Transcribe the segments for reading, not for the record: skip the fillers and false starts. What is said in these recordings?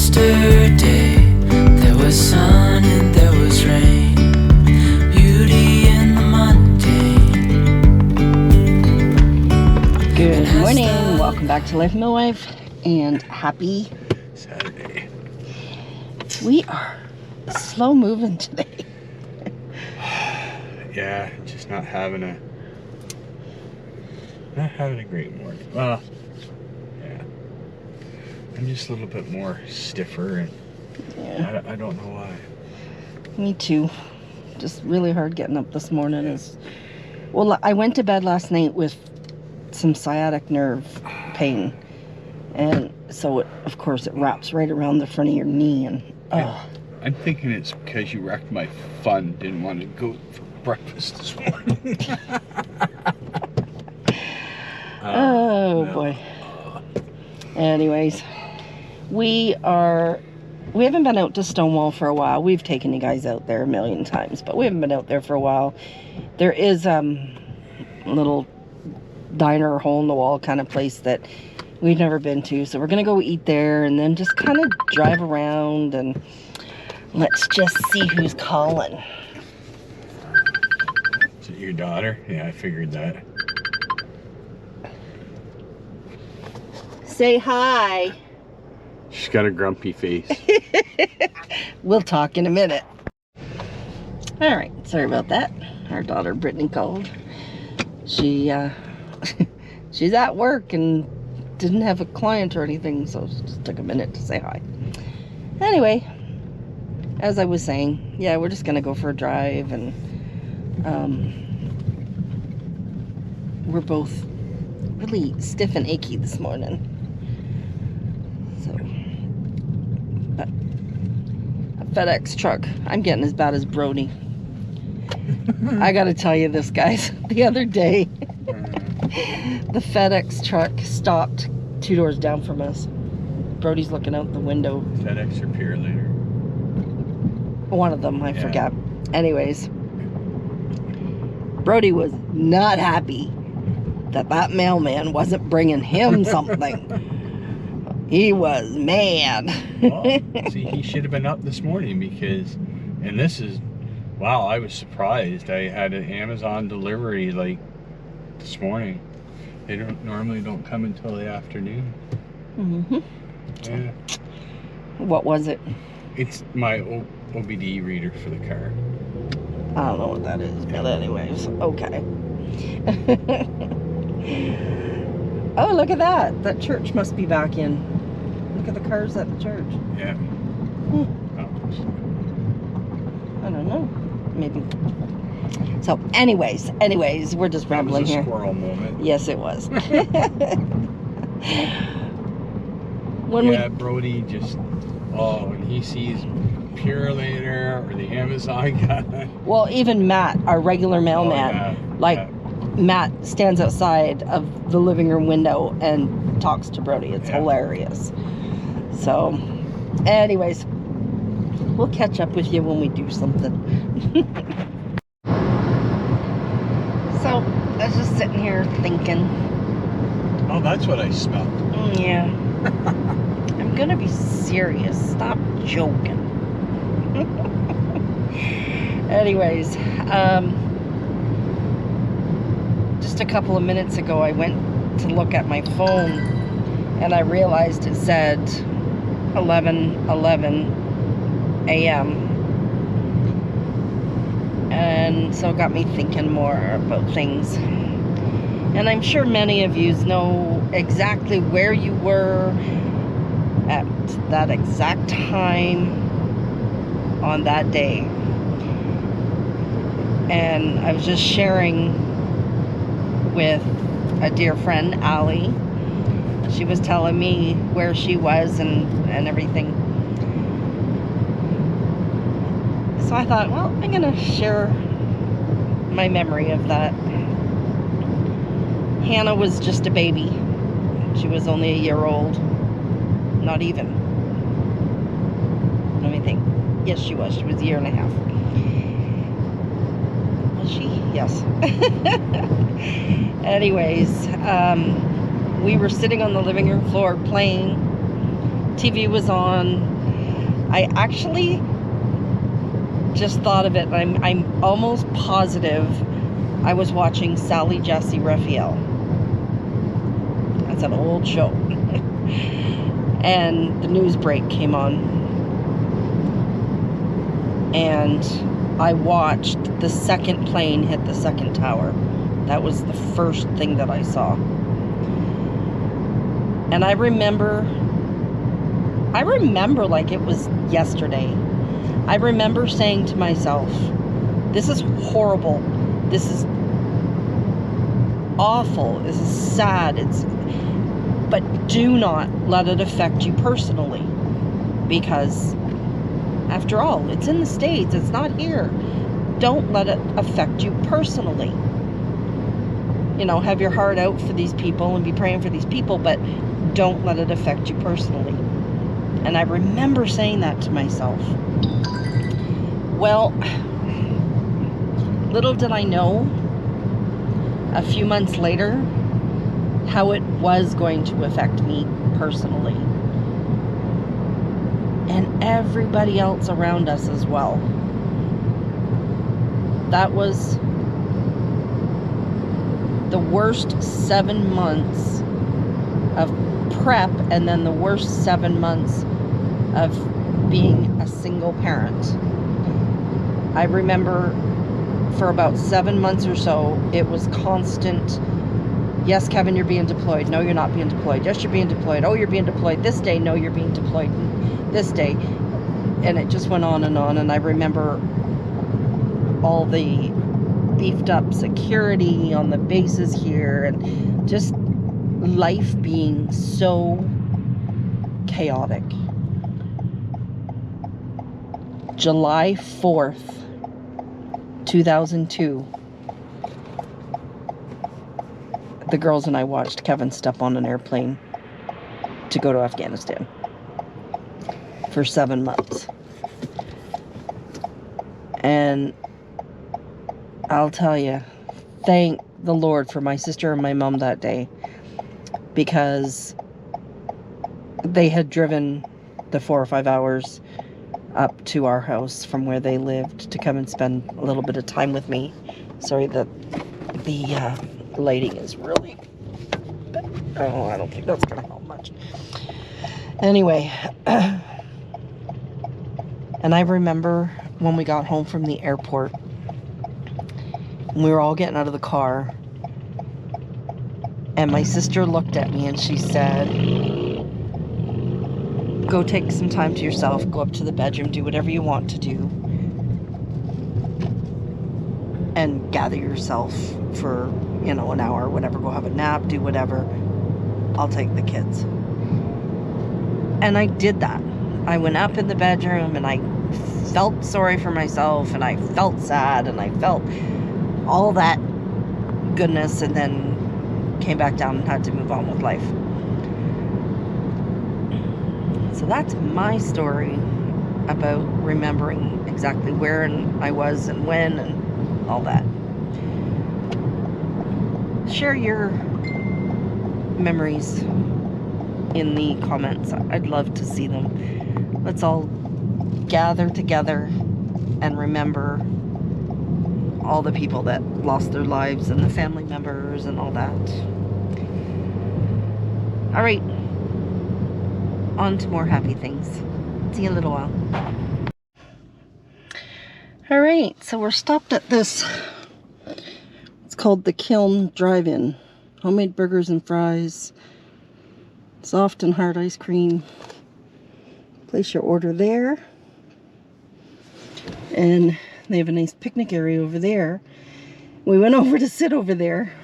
Yesterday there was sun and there was rain, beauty in the mundane. Good morning, welcome back to Life with My Wife, and happy Saturday. We are slow moving today. Yeah, just not having a great morning. Well, yeah, I'm just a little bit more stiffer, and Yeah, I don't know why. me too. Just really hard getting up this morning. Well, I went to bed last night with some sciatic nerve pain, and so of course it wraps right around the front of your knee, and I'm thinking it's because you wrecked my fun. Didn't want to go for breakfast this morning. Oh no. boy. Anyways, we haven't been out to Stonewall for a while. We've taken you guys out there a million times, but we haven't been out there for a while. There is a little diner, hole in the wall kind of place that we've never been to, so we're gonna go eat there and then just kind of drive around, and let's just see who's calling. Is it your daughter? Yeah, I figured that. Say hi. She's got a grumpy face. We'll talk in a minute. All right, sorry about that. Our daughter Brittany called. She she's at work and didn't have a client or anything, so it just took a minute to say hi. Anyway, as I was saying, yeah, we're just gonna go for a drive, and we're both really stiff and achy this morning. So, but a FedEx truck, I'm getting as bad as Brody. I gotta tell you this, guys. The other day, the FedEx truck stopped 2 doors down from us. Brody's looking out the window. FedEx or Pure later. One of them, I forgot. Anyways, Brody was not happy that mailman wasn't bringing him something. He was mad. Well, see, he should have been up this morning because, and this is, wow, I was surprised. I had an Amazon delivery like this morning. They normally don't come until the afternoon. Mm-hmm. Yeah. What was it? It's my OBD reader for the car. I don't know what that is, but anyways, okay. Oh, look at that. That church must be back in. Look at the cars at the church. Yeah. Oh, Oh. I don't know. Maybe. So, anyways, we're just rambling That was a here. squirrel moment. Yes, it was. Brody just, when he sees Pure later or the Amazon guy. Well, even Matt, our regular mailman, Matt stands outside of the living room window and talks to Brody. It's hilarious. So, anyways, we'll catch up with you when we do something. So, I was just sitting here thinking. Oh, that's what I smelled. Yeah. I'm gonna be serious. Stop joking. Anyways, just a couple of minutes ago, I went to look at my phone, and I realized it said 11:11 a.m. And so it got me thinking more about things. And I'm sure many of you know exactly where you were at that exact time on that day. And I was just sharing with a dear friend, Allie. She was telling me where she was and everything. So I thought, well, I'm gonna share my memory of that. Hannah was just a baby. She was only a year old. Not even. Let me think. Yes, she was. She was a year and a half. Was she? Yes. Anyways, we were sitting on the living room floor playing TV was on. I actually just thought of it, and I'm almost positive I was watching Sally Jesse Raphael. That's an old show. And the news break came on. And I watched the second plane hit the second tower. That was the first thing that I saw. And I remember like it was yesterday. I remember saying to myself, this is horrible. This is awful. This is sad. But do not let it affect you personally. Because after all, it's in the States. It's not here. Don't let it affect you personally. You know, have your heart out for these people and be praying for these people, but don't let it affect you personally. And I remember saying that to myself. Well, little did I know, a few months later, how it was going to affect me personally. And everybody else around us as well. That was the worst 7 months of prep, and then the worst 7 months of being a single parent. I remember for about 7 months or so, it was constant, yes, Kevin, you're being deployed. No, you're not being deployed. Yes, you're being deployed. Oh, you're being deployed this day. No, you're being deployed this day. And it just went on. And I remember all the beefed up security on the bases here, and just life being so chaotic. July 4th, 2002, the girls and I watched Kevin step on an airplane to go to Afghanistan for 7 months. And I'll tell you, thank the Lord for my sister and my mom that day, because they had driven the 4 or 5 hours up to our house from where they lived to come and spend a little bit of time with me. Sorry that the lighting is really... Oh, I don't think that's going to help much. Anyway, and I remember when we got home from the airport, and we were all getting out of the car, and my sister looked at me and she said, go take some time to yourself, go up to the bedroom, do whatever you want to do, and gather yourself for, you know, an hour or whatever, go have a nap, do whatever. I'll take the kids. And I did that. I went up in the bedroom and I felt sorry for myself, and I felt sad, and I felt all that goodness, and then came back down and had to move on with life. So that's my story about remembering exactly where I was and when and all that. Share your memories in the comments. I'd love to see them. Let's all gather together and remember all the people that lost their lives and the family members and all that. All right, on to more happy things. See you in a little while. All right, so we're stopped at this. It's called the Kiln Drive-In. Homemade burgers and fries, soft and hard ice cream. Place your order there. And they have a nice picnic area over there. We went over to sit over there,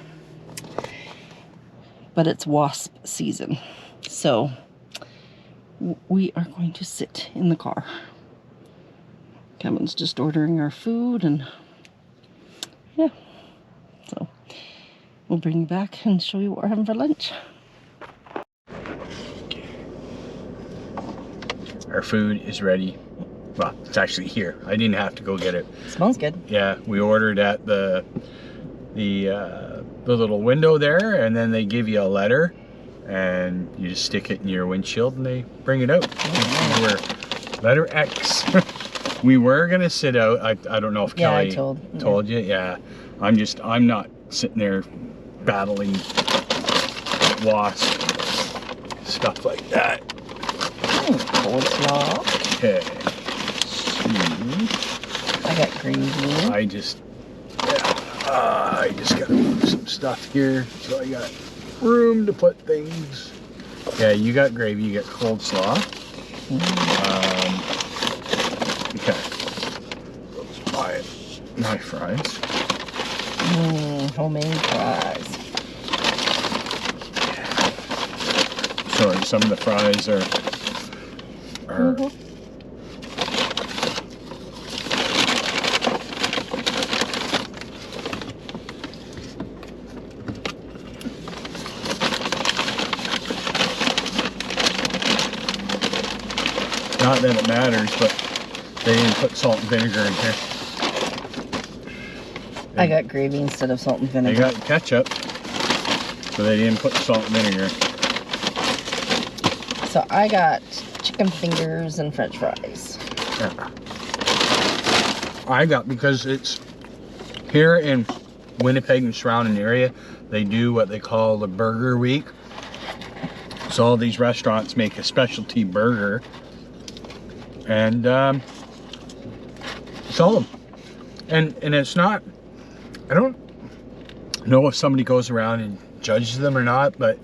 but it's wasp season. So we are going to sit in the car. Kevin's just ordering our food, and yeah. So we'll bring you back and show you what we're having for lunch. Our food is ready. Well, it's actually here. I didn't have to go get it. Smells good. Yeah, we ordered at the little window there, and then they give you a letter, and you just stick it in your windshield and they bring it out. We're letter X. We were gonna sit out. I don't know if Kelly told you. Yeah, I'm not sitting there battling wasp stuff like that. Coleslaw. Okay. I got green beans. I just gotta move some stuff here so I got room to put things. Yeah, you got gravy, you got coleslaw. Okay. Those are my fries. Homemade fries. Sorry, some of the fries are not that it matters, but they didn't put salt and vinegar in here. I got gravy instead of salt and vinegar. They got ketchup, so they didn't put salt and vinegar. So I got chicken fingers and french fries. Yeah. I got, because it's here in Winnipeg and surrounding area, they do what they call the Burger Week. So all these restaurants make a specialty burger. And sell them. And it's not, I don't know if somebody goes around and judges them or not, but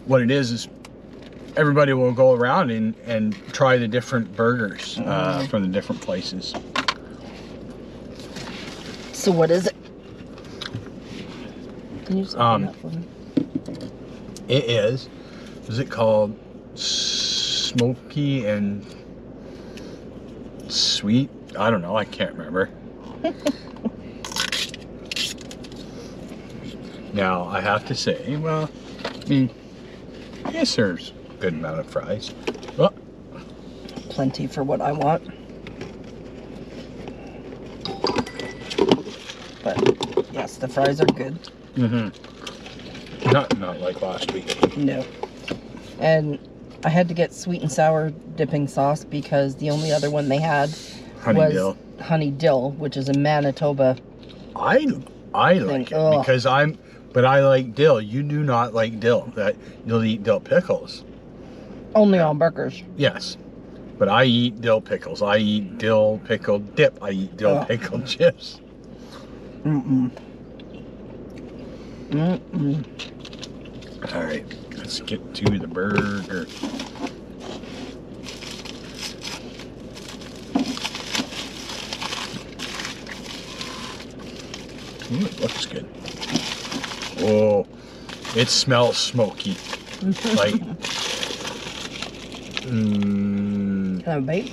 what it is everybody will go around and try the different burgers from the different places. So what is it? Can you just open that for me? It is it called smoky and sweet? I don't know, I can't remember. Now I have to say, well, I mean, it serves a good amount of fries. Well, plenty for what I want. But yes, the fries are good. Not like last week. No. And I had to get sweet and sour dipping sauce because the only other one they had was honey dill, which is a Manitoba. I like it because but I like dill. You do not like dill. That you'll eat dill pickles. Only on burgers. Yes, but I eat dill pickles. I eat dill pickled dip. I eat dill pickled chips. All right, let's get to the burger. It looks good. Oh, it smells smoky. Like, Can I have a bite?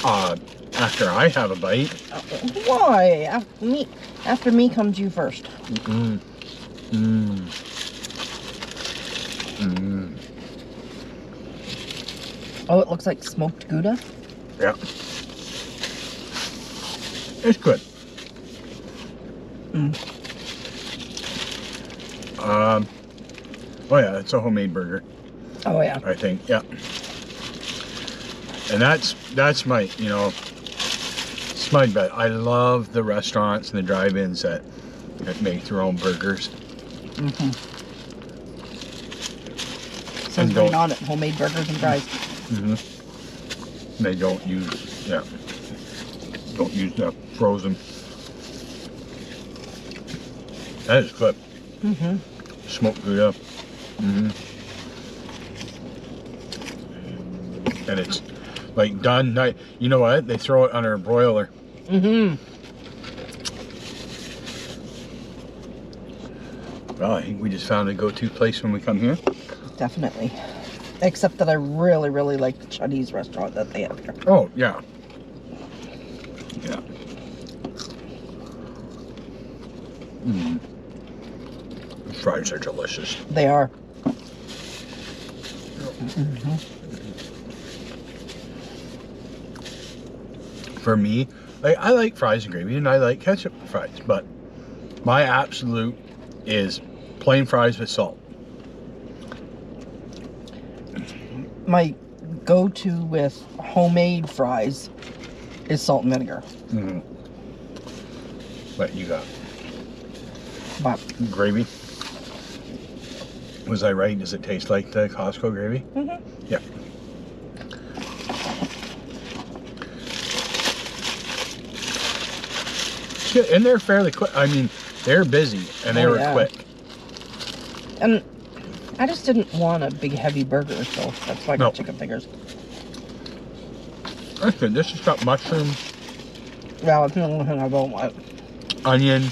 After I have a bite. Why? After me comes you first. Oh, it looks like smoked Gouda. Yeah. It's good. Oh yeah, it's a homemade burger. Oh yeah. I think, yeah. And that's my, it's my bet. I love the restaurants and the drive-ins that make their own burgers. Says right on it, homemade burgers and fries. They don't use the frozen. That is good. Smoked Gouda. And it's like done. You know what? They throw it under a broiler. Well, I think we just found a go-to place when we come here. Definitely. Except that I really, really like the Chinese restaurant that they have here. Oh, yeah. Yeah. The fries are delicious. They are. For me, I like fries and gravy, and I like ketchup fries, but my absolute is plain fries with salt. my go-to with homemade fries is salt and vinegar. Mm-hmm. What you got? But Gravy? Was I right? Does it taste like the Costco gravy? mhm. Yeah. Shit, and they're fairly quick. I mean, they're busy and they were quick. And I just didn't want a big heavy burger, so that's why I got chicken fingers. That's good. This has got mushroom, Well, it's the only thing I don't want. onion.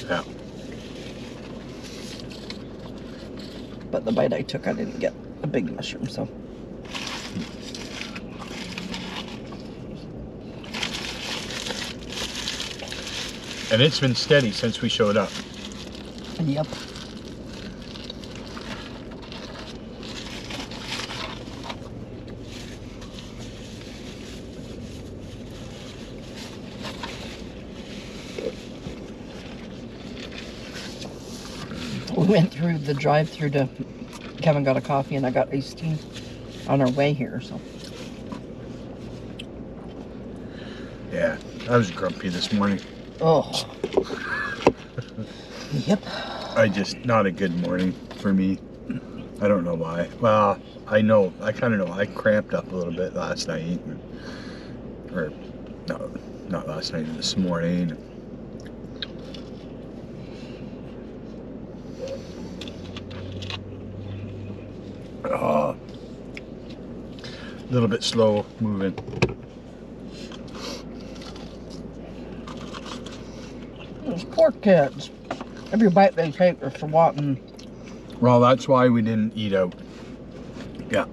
Yeah. But the bite I took, I didn't get a big mushroom, so. And it's been steady since we showed up. Yep. We went through the drive-through to Kevin got a coffee and I got iced tea on our way here, so. Yeah, I was grumpy this morning. Oh. Yep. Not a good morning for me. I don't know why. Well, I kind of know. I cramped up a little bit last night. Or, no, not last night, this morning. A little bit slow moving. Those poor kids. Every bite they take is for wanting. Well, that's why we didn't eat out. Yeah.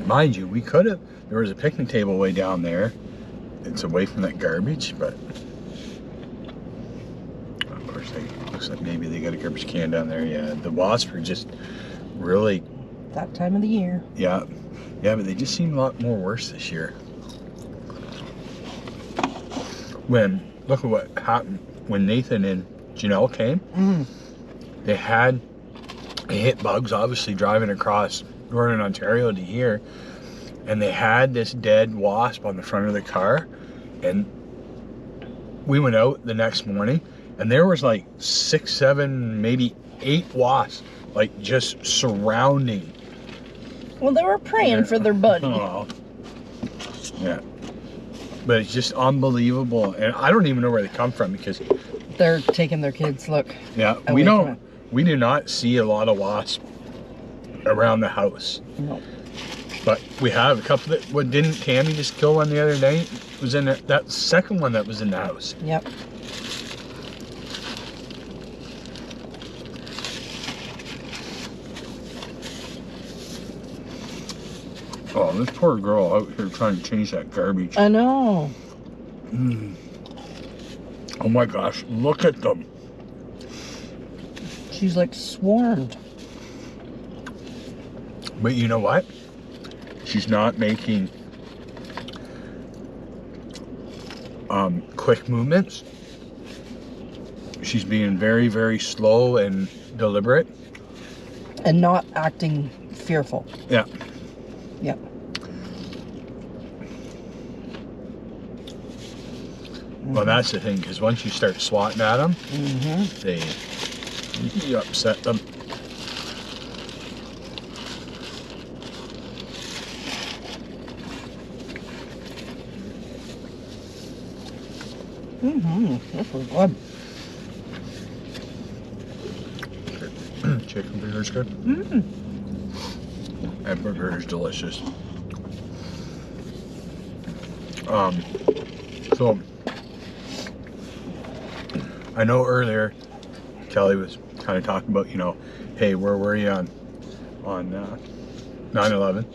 Mind you, we could have. There was a picnic table way down there. It's away from that garbage, but of course, looks like maybe they got a garbage can down there. Yeah, the wasps are just really. That time of the year. Yeah, yeah, but they just seem a lot more worse this year. Look at what happened when Nathan and Janelle came. Mm. They hit bugs, obviously driving across northern Ontario to here, and they had this dead wasp on the front of the car, and we went out the next morning, and there was like 6, 7, maybe 8 wasps, like just surrounding. Well, they were praying for their buddy. Oh. Yeah. But it's just unbelievable, and I don't even know where they come from because They're taking their kids. Look. yeah, we do not see a lot of wasps around the house. No. But we have a couple that. What didn't Tammy just kill one the other night? It was in that second one that was in the house. Yep. Oh, this poor girl out here trying to change that garbage. I know. Oh my gosh, look at them. She's like swarmed. But you know what? She's not making quick movements. She's being very, very slow and deliberate. And not acting fearful. Yeah. Yep. Well, that's the thing, because once you start swatting at them, you upset them. This was good. Chicken burger's good. That burger is delicious. So I know earlier Kelly was kind of talking about, hey, where were you on 9/11?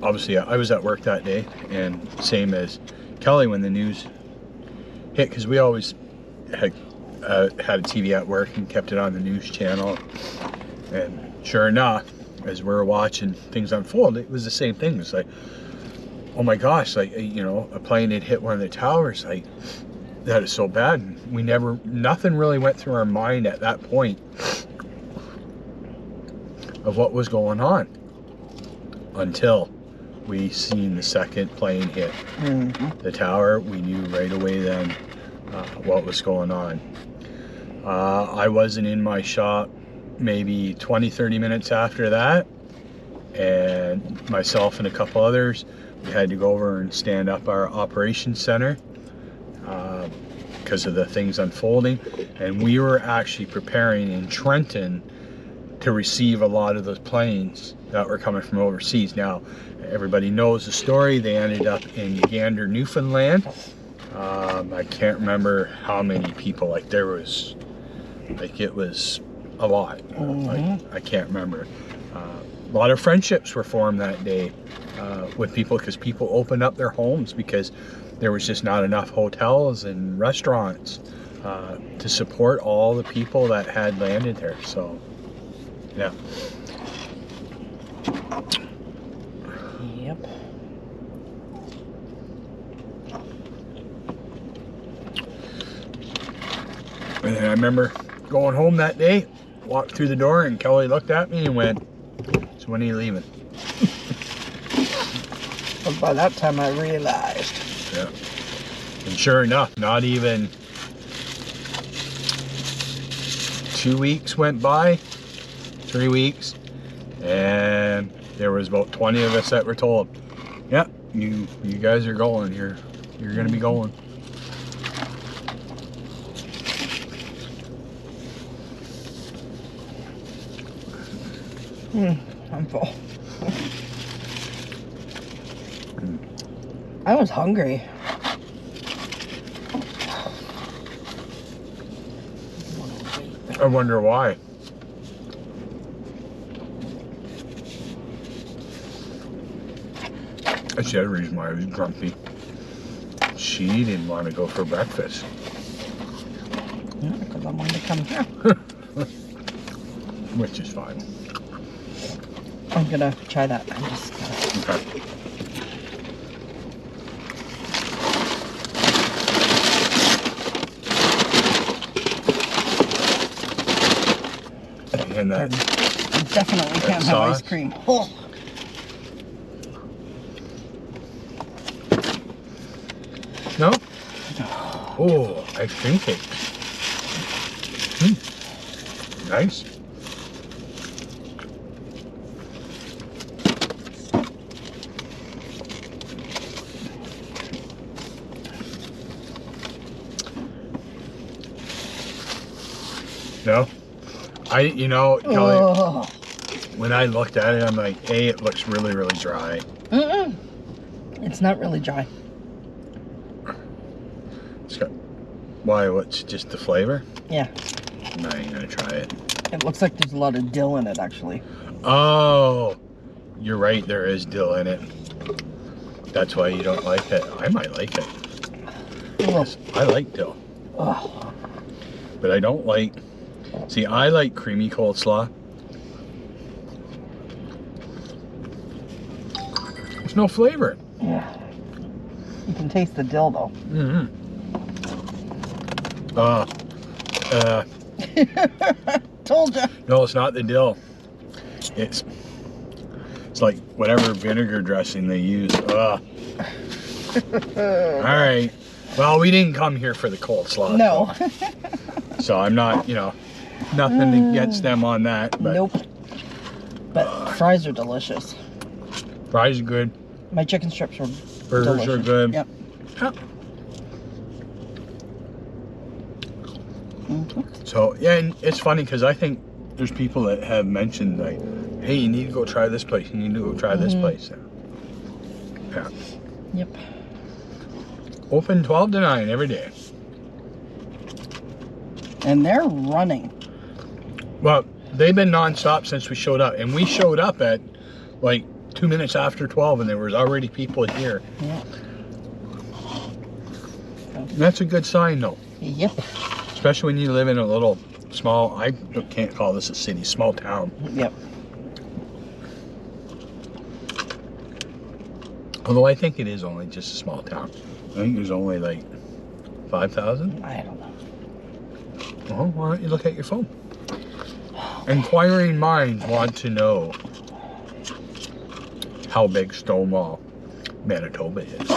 Obviously, I was at work that day, and same as Kelly when the news hit, because we always had a TV at work and kept it on the news channel, and sure enough, as we were watching things unfold, it was the same thing. It's like oh my gosh, like, you know, a plane had hit one of the towers, like, that is so bad. Nothing really went through our mind at that point of what was going on until we seen the second plane hit the tower. We knew right away then what was going on. I wasn't in my shop maybe 20-30 minutes after that, and myself and a couple others, we had to go over and stand up our operations center because of the things unfolding, and we were actually preparing in Trenton to receive a lot of those planes that were coming from overseas. Now, everybody knows the story. They ended up in Gander, Newfoundland. I can't remember how many people, like there was, like it was a lot. Like, I can't remember. A lot of friendships were formed that day with people, because people opened up their homes because there was just not enough hotels and restaurants to support all the people that had landed there. So, yeah. Yep. And then I remember going home that day, walked through the door, and Kelly looked at me and went, "So when are you leaving?" But by that time I realized. Yeah. And sure enough, not even 2 weeks went by, 3 weeks, and there was about 20 of us that were told, "Yeah, you guys are going. You're gonna be going." I'm full. I was hungry. I wonder why. That's the other reason why I was grumpy. She didn't want to go for breakfast. Yeah, because I wanted to come here. Which is fine. I'm gonna try that. I'm just gonna... Okay. And that I definitely can't have sauce? ice cream. Oh. No? Oh, ice cream cakes. Nice. No? You know, Kelly, when I looked at it, I'm like, hey, it looks really, really dry. It's not really dry. It's got, why, what's just the flavor? Yeah. No, I ain't gonna try it. It looks like there's a lot of dill in it, actually. Oh, you're right, there is dill in it. That's why you don't like it. I might like it. Yes, I like dill. Oh. But I don't like, see, I like creamy coleslaw. There's no flavor. Yeah. You can taste the dill, though. Told you. No, it's not the dill. It's like whatever vinegar dressing they use. All right. Well, we didn't come here for the coleslaw. No. So I'm not, you know, nothing against them on that. But Nope. But fries are delicious. Fries are good. My chicken strips were Burgers delicious. are good. Yep. Yeah. So, yeah, and it's funny because I think there's people that have mentioned, like, hey, you need to go try this place. You need to go try this place. Yeah. Yep. Open 12 to 9 every day. And they're running. Well, they've been non-stop since we showed up. And we showed up at, like, 2 minutes after 12, and there was already people here. Yeah. That's a good sign, though. Yep. Especially when you live in a little small, I can't call this a city, small town. Yep. Although I think it is only just a small town. I think there's only like 5,000. I don't know. Well, why don't you look at your phone? Inquiring minds want to know how big Stonewall, Manitoba is.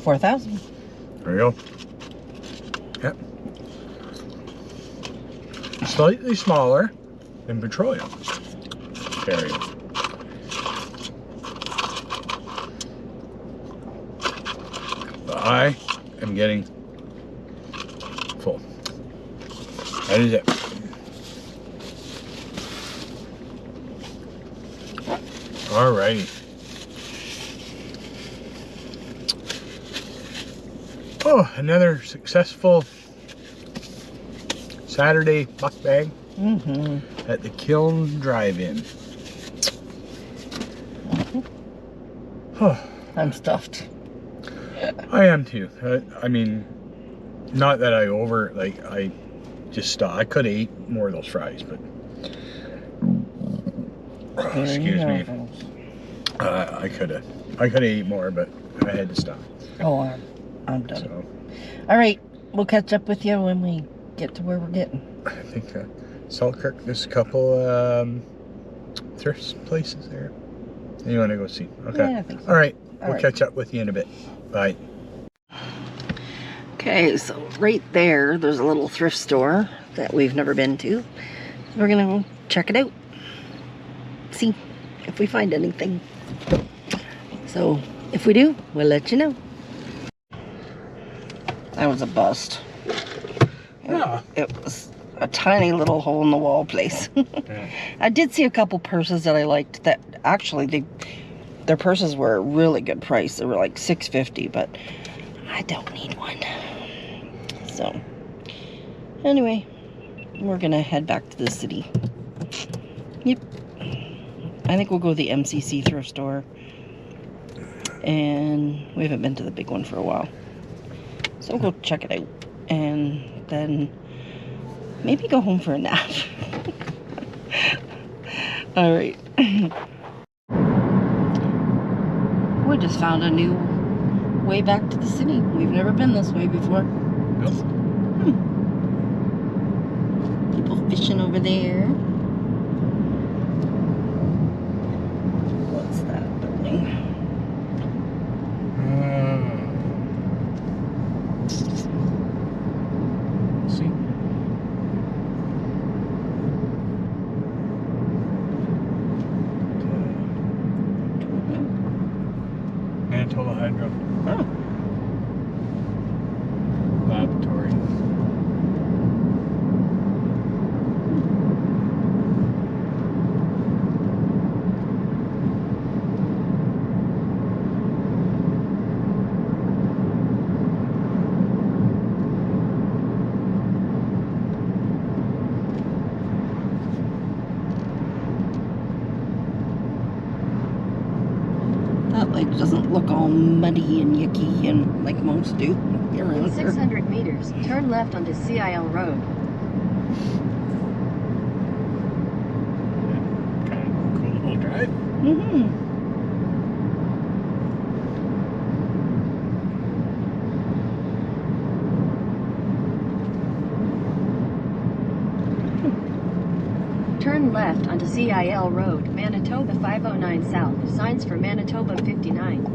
$4,000. There you go. Yep. Slightly smaller than Petroleum area. But I am getting full. That is it. Alrighty. Oh, another successful Saturday mukbang at the Kiln Drive-In. Oh, I'm stuffed. I am too. I mean, not that I I just stopped. I could have ate more of those fries, but excuse me. I could have ate more, but I had to stop. Oh, I'm done. So, All right, we'll catch up with you when we get to where we're getting. I think Saltkirk, there's a couple thrift places there. You want to go see? Okay. Yeah, I think so. All right. All We'll right. catch up with you in a bit. Bye. Okay, so right there's a little thrift store that we've never been to. We're gonna go check it out. See if we find anything. So if we do, we'll let you know. That was a bust. Yeah. It was a tiny little hole in the wall place. Yeah. I did see a couple purses that I liked that actually their purses were a really good price. They were like $6.50, but I don't need one. So anyway, we're gonna head back to the city. Yep. I think we'll go to the MCC thrift store. And we haven't been to the big one for a while. So we'll go check it out. And then maybe go home for a nap. All right. We just found a new way back to the city. We've never been this way before. Nope. People fishing over there. What's that building? See? Manitoba Hydro Oh. Laboratory. That lake doesn't look all muddy and yucky and like most do around In here. 600 meters, turn left onto CIL Road. Kind of cool little drive. Turn left onto CIL Road, Manitoba 509 South. Signs for Manitoba 59.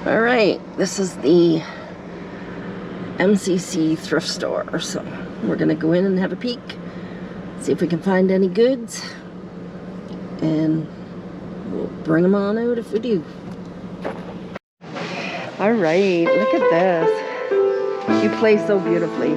All right, this is the MCC thrift store. So we're gonna go in and have a peek, see if we can find any goods, and we'll bring them on out if we do. All right, look at this. You play so beautifully.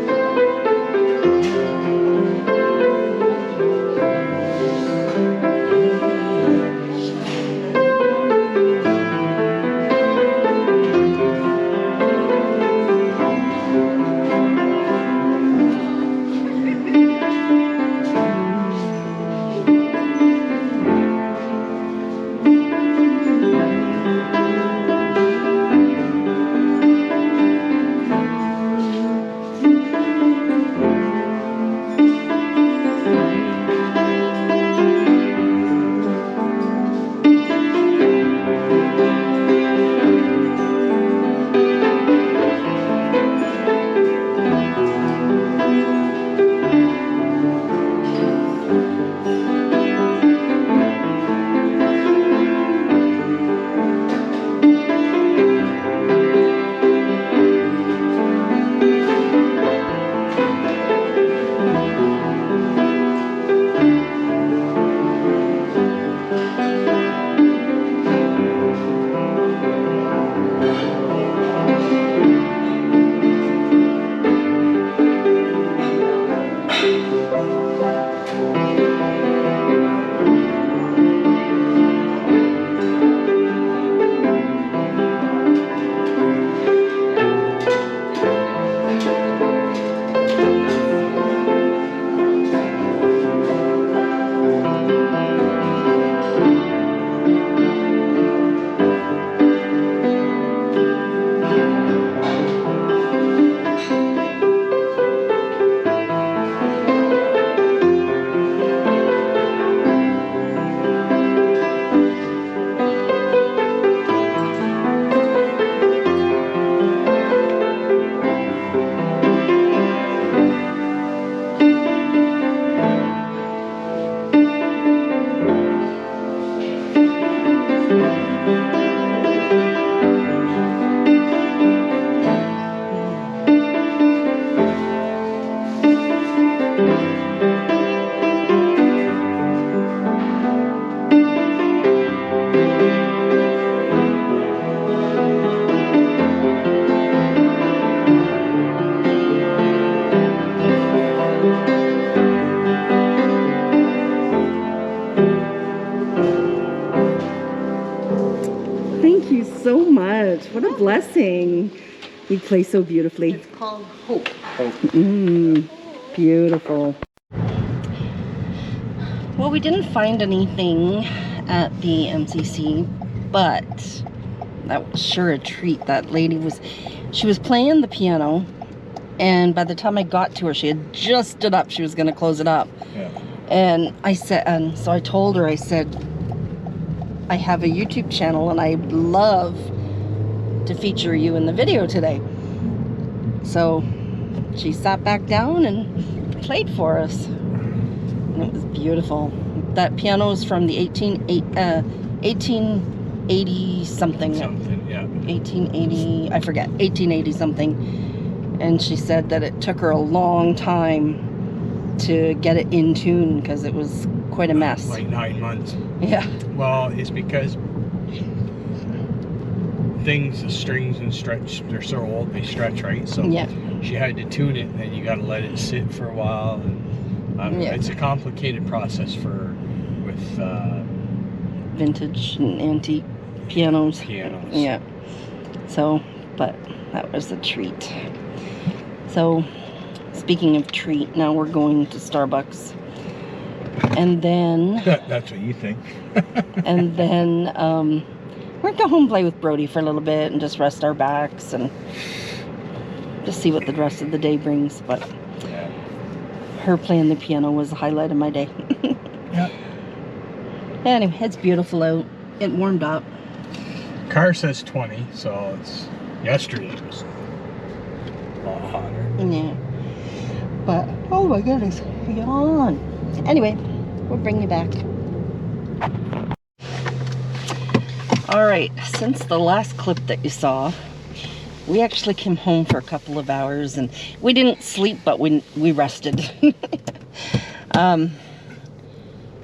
blessing. You play so beautifully. It's called Hope. Beautiful. Well, we didn't find anything at the MCC, but that was sure a treat. That lady she was playing the piano, and by the time I got to her, she had just stood up. She was going to close it up. Yeah. And so I told her, I said, I have a YouTube channel and I'd love to feature you in the video today. So she sat back down and played for us. And it was beautiful. That piano is from the 1880 something. Something, yeah. 1880, I forget, 1880 something. And she said that it took her a long time to get it in tune because it was quite a mess. Like 9 months. Yeah. Well, it's because the strings and stretch, they're so old, they stretch, right? So yeah. she had to tune it, and you got to let it sit for a while. And Yeah. it's a complicated process with Vintage and antique pianos. Yeah. So, but that was a treat. So, speaking of treat, now we're going to Starbucks. And then... That's what you think. and then we're going to go home and play with Brody for a little bit and just rest our backs and just see what the rest of the day brings. But Yeah. her playing the piano was the highlight of my day. Yeah. Anyway, it's beautiful out. It warmed up. Car says 20, so it's yesterday it was a lot hotter. Yeah. But, oh my goodness, yawn. Anyway, we'll bring you back. Alright, since the last clip that you saw, we actually came home for a couple of hours and we didn't sleep, but we rested.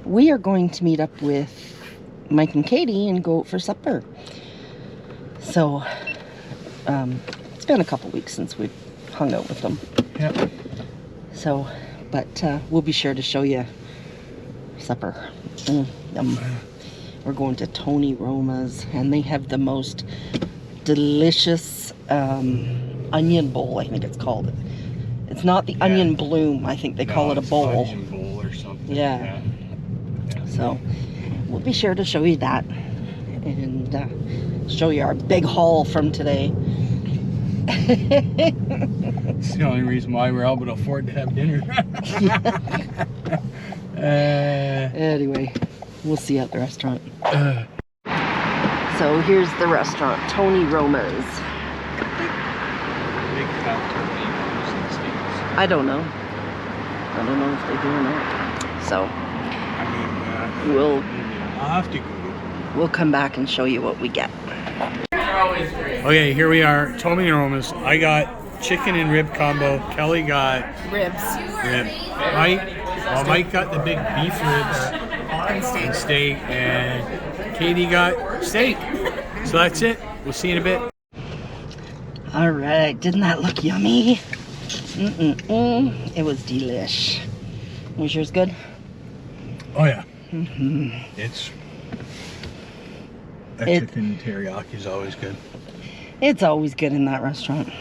We are going to meet up with Mike and Katie and go out for supper. So, it's been a couple weeks since we've hung out with them. Yeah. So, but we'll be sure to show you supper. We're going to Tony Roma's, and they have the most delicious onion bowl, I think it's called. It's not the onion bloom, I think they call it a bowl. Onion bowl or something. Yeah. So, we'll be sure to show you that, and show you our big haul from today. It's the only reason why we're able to afford to have dinner. Anyway, we'll see you at the restaurant. So here's the restaurant, Tony Roma's. Big fat turkey in the States. I don't know. I don't know if they do or not. So I mean, I'll have to Google. we'll come back and show you what we get. Okay, here we are, Tony Roma's. I got chicken and rib combo. Kelly got Ribs. rib. Mike got the big beef ribs and steak, and Katie got steak. So that's it. We'll see you in a bit. All right, didn't that look yummy? It was delish. Was yours good? Oh yeah. It's that chicken teriyaki is always good. It's always good in that restaurant.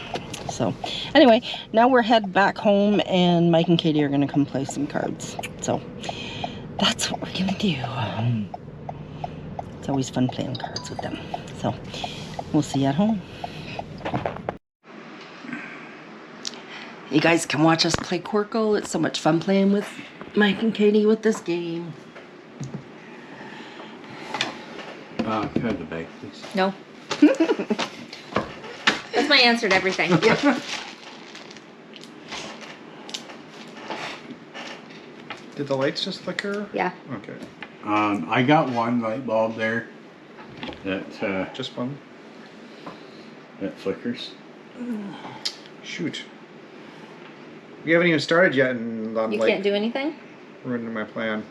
So anyway, now we're headed back home, and Mike and Katie are going to come play some cards. So that's what we're going to do. It's always fun playing cards with them. So we'll see you at home. You guys can watch us play Quirkle. It's so much fun playing with Mike and Katie with this game. Can I have the bag, please? No. That's my answer to everything. Did the lights just flicker? Yeah. Okay. I got one light bulb there that Just one? that flickers. Shoot. We haven't even started yet, and I'm You like can't do anything? ruining my plan.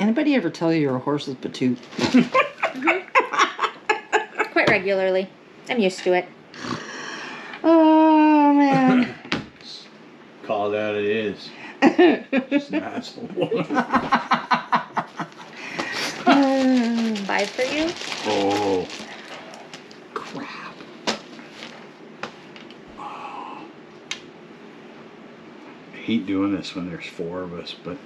Anybody ever tell you you're a horse's patoot? Quite regularly. I'm used to it. Oh, man. Call it out, it is. Just an asshole. 5 for you? Oh. Crap. I hate doing this when there's 4 of us, but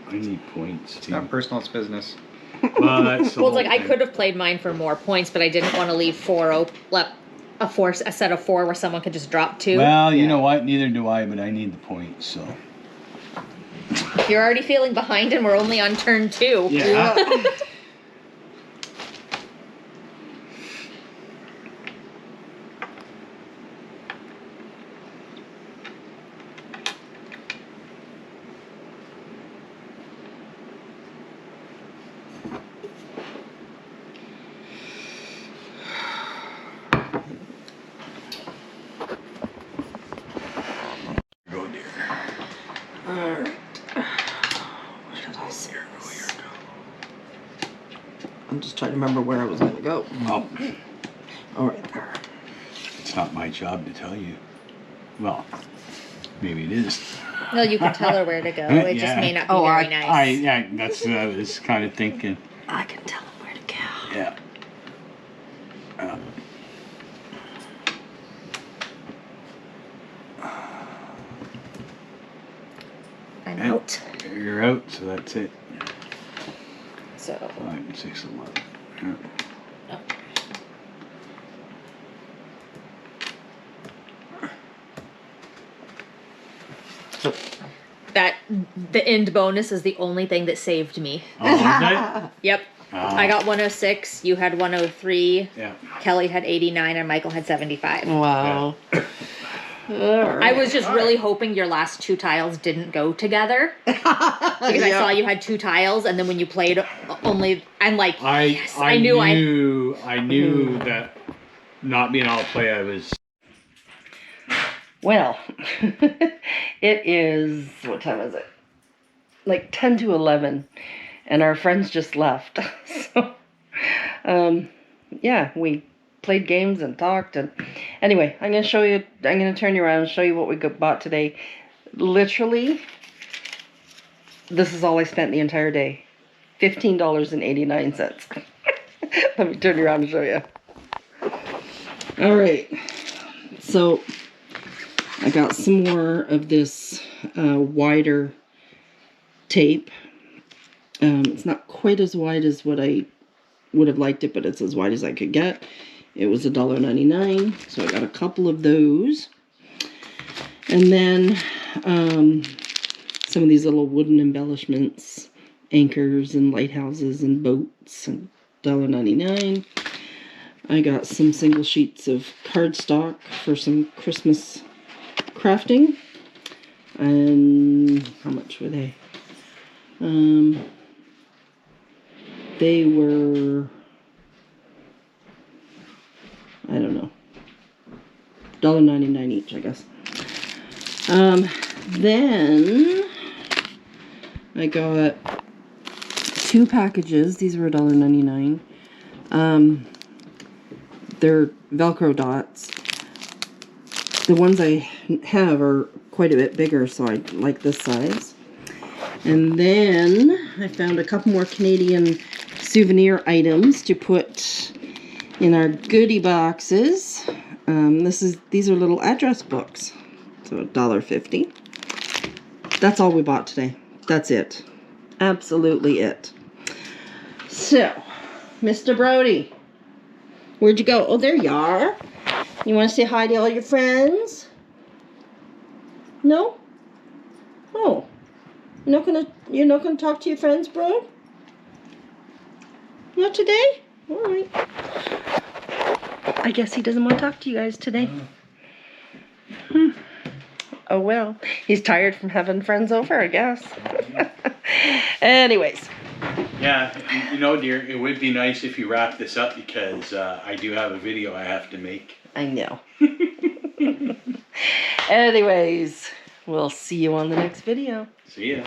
I need points It's too. not personal, it's business. Well, that's the Well, it's whole like I thing. could have played mine for more points, but I didn't want to leave 4 open. A set of 4 where someone could just drop 2. Well, you know what? Neither do I, but I need the points, so. You're already feeling behind, and we're only on turn 2. Yeah. Go, dear. Alright. What did I say? I'm just trying to remember where I was going to go. Oh, Alright, there. it's not my job to tell you. Well, maybe it is. No, you can tell her where to go. It just Yeah. may not be Oh, very nice. Yeah, that's what I was kind of thinking. I can tell him where to go. Yeah. I'm Yeah. out. You're out, so that's it. So, 5 and 6 and 11. Yeah. the end bonus is the only thing that saved me. Oh, was that? Yep. I got 106, you had 103, Yeah. Kelly had 89, and Michael had 75. Wow. Alright. I was just really hoping your last 2 tiles didn't go together. Because I saw you had 2 tiles, and then when you played only, I'm like, yes, I knew that not being able to play, I was. Well, it is, what time is it? Like 10 to 11, and our friends just left. So, yeah, we played games and talked, and anyway, I'm going to turn you around and show you what we bought today. Literally, this is all I spent the entire day. $15.89. Let me turn you around and show you. All right, so I got some more of this wider tape. It's not quite as wide as what I would have liked it, but it's as wide as I could get. It was $1.99, so I got a couple of those. And then some of these little wooden embellishments, anchors and lighthouses and boats, and $1.99. I got some single sheets of cardstock for some Christmas crafting. And how much were they? They were, I don't know, $1.99 each, I guess. Then I got 2 packages. These were $1.99. They're Velcro dots. The ones I have are quite a bit bigger, so I like this size. And then I found a couple more Canadian souvenir items to put in our goodie boxes. These are little address books, so $1.50. That's all we bought today. That's it. Absolutely it. So, Mr. Brody, where'd you go? Oh, there you are. You want to say hi to all your friends? No? Oh. You're not gonna talk to your friends, bro? Not today? Alright. I guess he doesn't want to talk to you guys today. Oh well. He's tired from having friends over, I guess. Anyways. Yeah, you know, dear, it would be nice if you wrap this up because I do have a video I have to make. I know. Anyways, we'll see you on the next video. See ya.